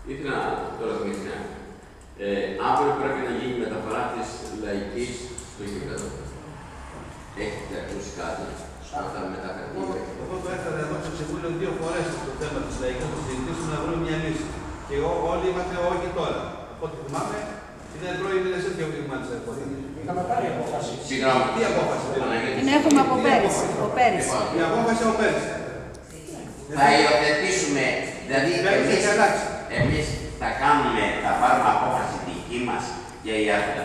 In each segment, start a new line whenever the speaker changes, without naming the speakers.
Ήθελα τώρα το μήνυμα. Αύριο πρέπει να γίνει η μεταφορά της λαϊκής στο γήπεδο. Έχετε ακούσει κάτι όταν θα μεταφερθεί?
Εγώ το έφερα εδώ στο Συμβούλιο 2 φορές το θέμα της λαϊκής, να συζητήσουμε να βρούμε μια λύση. Και όλοι είμαστε όχι τώρα. Από ό,τι θυμάμαι, είναι πρώην μήνες έτσι ο κύριο Μάτσερ.
Είχαμε πάρει απόφαση.
Συγγνώμη.
Τι απόφαση?
Την έχουμε από πέρυσι.
Η απόφαση από πέρυσι.
Θα υιοθετήσουμε, δηλαδή εμείς θα πάρουμε απόφαση δική μας και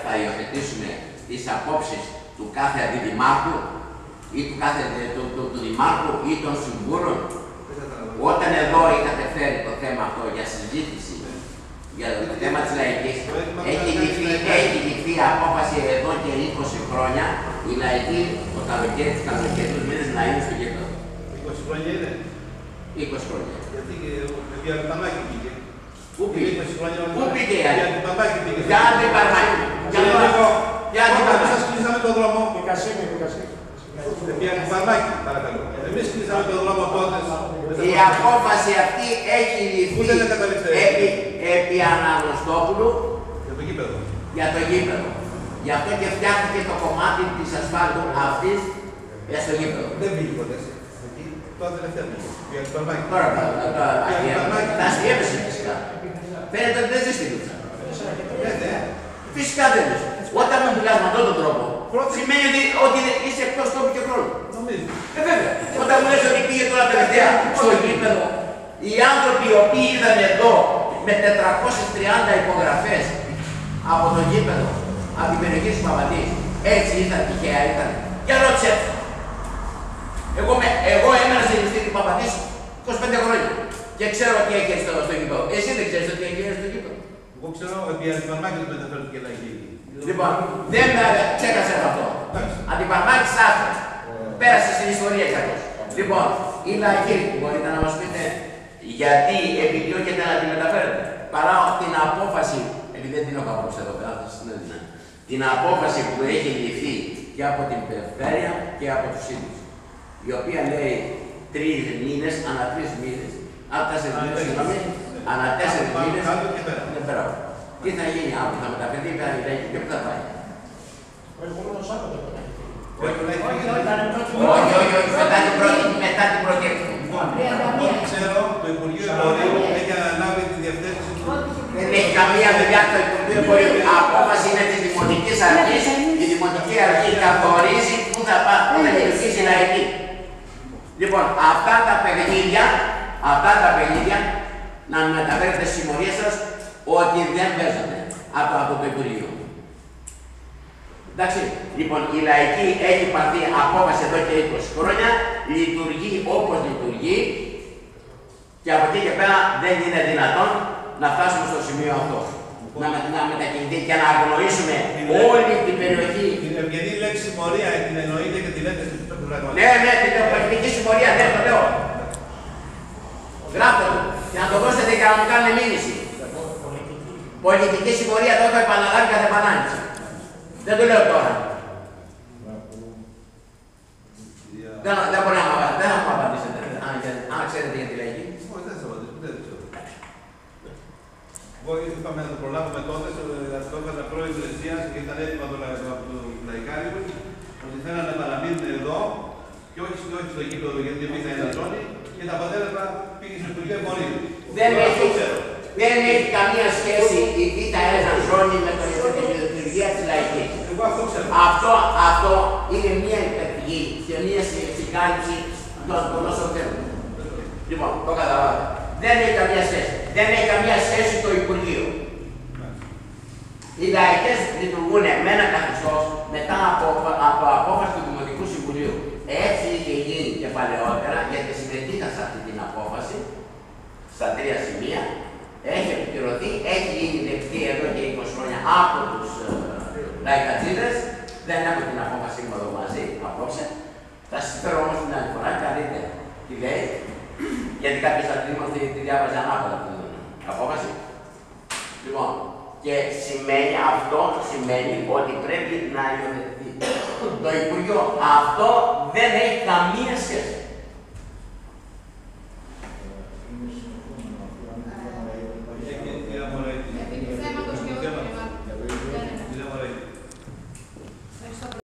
θα υιοθετήσουμε τις απόψεις του κάθε αντιδημάρχου ή του δημάρχου ή των συμβούλων. Όταν εδώ είχατε φέρει το θέμα αυτό για συζήτηση, για το θέμα της λαϊκής, έχει ληφθεί απόφαση εδώ και 20 χρόνια η λαϊκή το καλοκαίρι τους μήνες να είναι στο γήπεδο.
20 χρόνια είναι.
20 χρόνια.
Γιατί και ο Παπάκη πήγε.
Πού πήγε?
Πού πήγε? Για την Παπάκη πήγε.
Για την Παρμάκη. Για την Παρμάκη.
Σας κλείσαμε τον δρόμο.
Δικασίμη.
Για την Παρμάκη, παρακαλώ. Εμείς κλείσαμε τον δρόμο τότε.
Η απόφαση αυτή έχει ληφθεί επί Αναγνωστόπουλου για το γήπεδο. Γι' αυτό και φτιάχτηκε το κομμάτι της ασφάλτου αυτής για στο γήπεδο.
Δεν πήγε ποτέ. Τώρα τελευταία πήγε. Για την Παρμάκη.
Τώρα τα αστιεύεσαι φυσικά. Φαίνεται ότι δεν ζεις στη Λούτσα. Φυσικά δεν ζεις. Όταν μου μιλάς με αυτόν τον τρόπο, σημαίνει ότι είσαι εκτός τόπου και χρόνου.
Νομίζω.
Βέβαια. Όταν μου λες ότι πήγε τώρα τελευταία στο γήπεδο, οι άνθρωποι οι οποίοι είδαν εδώ με 430 υπογραφές από το γήπεδο, από την περιοχή της Παπαδής, έτσι ήρθαν τυχαία, ήρθαν. Για ρώτησε. Εγώ έμενα σε Ιουστήρη Παπαδής 25 χρόνια και ξέρω τι έχει στο γήπεδο. Εσύ δεν ξέρεις τι έχει στο γήπεδο.
Εγώ ξέρω ότι η Αντιπαρμάκη δεν μεταφέρθηκε λαϊκή.
Λοιπόν, δεν με ξέχασε αυτό. Αντιπαρμάκη Σάφρε. Πέρασε στην ιστορία κι αυτός. Λοιπόν, η λαϊκή, μπορείτε να μας πείτε γιατί επιδιώκεται να τη μεταφέρετε. Παρά την απόφαση, επειδή δεν την έχω απόψε εδώ πέρα, θα σας έδινα. Την απόφαση που έχει ληφθεί και από την περιφέρεια και από τους ίδιους. Η οποία λέει 3 μήνες, ανά 3 μήνες. Ανά 4 μήνες, συγγνώμη. Ανά 4 μήνες. Δεν πέρα. Τι θα γίνει αύριο, θα μεταφερθεί η λαϊκή και πού θα πάει?
Προηγούμενο Σάββατο.
Όχι, μετά την πρώτη έκθεση.
Ξέρω, το Υπουργείο Εμπορίου έχει αναλάβει τη διευθέτηση του.
Δεν έχει καμία δουλειά το Υπουργείο Εμπορίου. Απόφαση είναι της Δημοτικής Αρχής. Η Δημοτική Αρχή καθορίζει πού θα λειτουργήσει η λαϊκή. Λοιπόν, αυτά τα παιχνίδια να μεταφέρετε στις συμμορίες σας ότι δεν παίζονται από το Υπουργείο. Εντάξει, λοιπόν, η λαϊκή έχει πάρθει απόφαση εδώ και 20 χρόνια, λειτουργεί όπως λειτουργεί και από εκεί και πέρα δεν είναι δυνατόν να φτάσουμε στο σημείο αυτό. Να μετακινηθεί και να αγνοήσουμε όλη την περιοχή.
Την ευγενή λέξη συμμορία την εννοείται και τη λέτε στην πραγματική.
Ναι, την πολιτική συμμορία, δεν το λέω. Γράφτε το και να το δώσετε και να μου κάνετε μήνυση. Πολιτική συμμορία το έχω επαναλάβει κάθε επανάληψη. Δεν το λέω τώρα. Δεν μπορεί να μου απαντήσετε, αν ξέρετε για τη λαϊκή.
Όχι, δεν θα απαντήσω, δεν ξέρω. Εγώ είπαμε να το προλάβουμε τότε, αυτό έκανα πρώην υπηρεσία και ήταν έτοιμα το λαϊκάρι μου, ότι θέλανε να παραμείνουν εδώ και όχι στο γήπεδο γιατί υπήρχε ένα ζώνη και τα αποτέλεσμα πήγε στο Υπουργείο Εμπορίου.
Δεν έχει καμία σχέση η Β1 ζώνη με την λειτουργία της λαϊκής. Αυτό είναι μια υπερβολή και μια συγκάλυψη των όσων θέλουν. Λοιπόν, το καταλάβατε. Δεν έχει καμία σχέση. Δεν έχει καμία σχέση το Υπουργείο. Οι λαϊκές λειτουργούν με ένα καθεστώς μετά από απόφαση του Δημοτικού Συμβουλίου. Έτσι είχε γίνει και παλαιότερα, γιατί συμμετείχα σε αυτή την απόφαση, στα 3 σημεία, έχει επικυρωθεί, έχει γίνει δεκτή εδώ και 20 χρόνια από τους λαϊκατζίδες. Δεν έχω την απόφαση μου εδώ μαζί, απόψε. Θα σας φέρω όμως την άλλη φορά και αν δείτε τι λέει, γιατί κάποιος θα τη διάβαζε ανάποδα την απόφαση. Λοιπόν, και αυτό σημαίνει ότι πρέπει να υιοθετηθεί. Το Υπουργείο αυτό δεν έχει καμία σχέση.